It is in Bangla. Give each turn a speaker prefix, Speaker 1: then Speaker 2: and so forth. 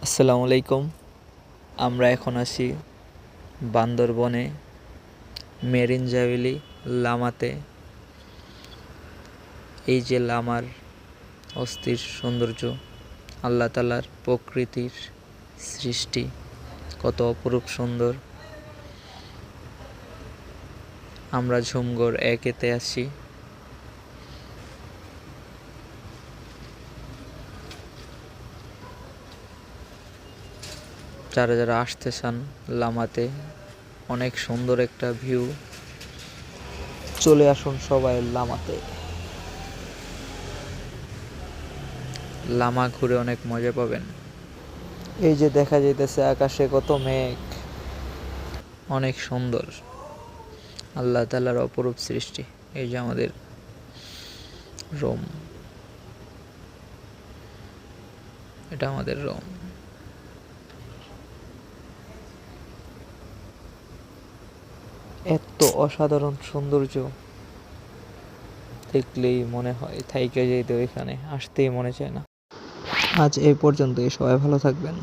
Speaker 1: আসসালামু আলাইকুম। আমরা এখন আছি বান্দরবনে মেরিন জ্যাভেলি লামাতে। এই যে লামার অস্থির সৌন্দর্য, আল্লাহ তাআলার প্রকৃতির সৃষ্টি কত অপরূপ সুন্দর। আমরা ঝুমঘর একেতে আছি। যারা যারা আসতে চান লামাতে, অনেক সুন্দর একটা ভিউ, চলে আসুন সবাই লামাতে। লামা ঘুরে অনেক মজা পাবেন। এই যে দেখা যাইতেছে আকাশে কত মেঘ, অনেক সুন্দর আল্লাহ তাআলার অপরূপ সৃষ্টি। এই যে আমাদের রোম, এটা আমাদের রোম। এত অসাধারণ সৌন্দর্য দেখলেই মনে হয় থাইকা যেতে, ওইখানে আসতেই মনে চায় না। আজ এই পর্যন্তই, সবাই ভালো থাকবেন।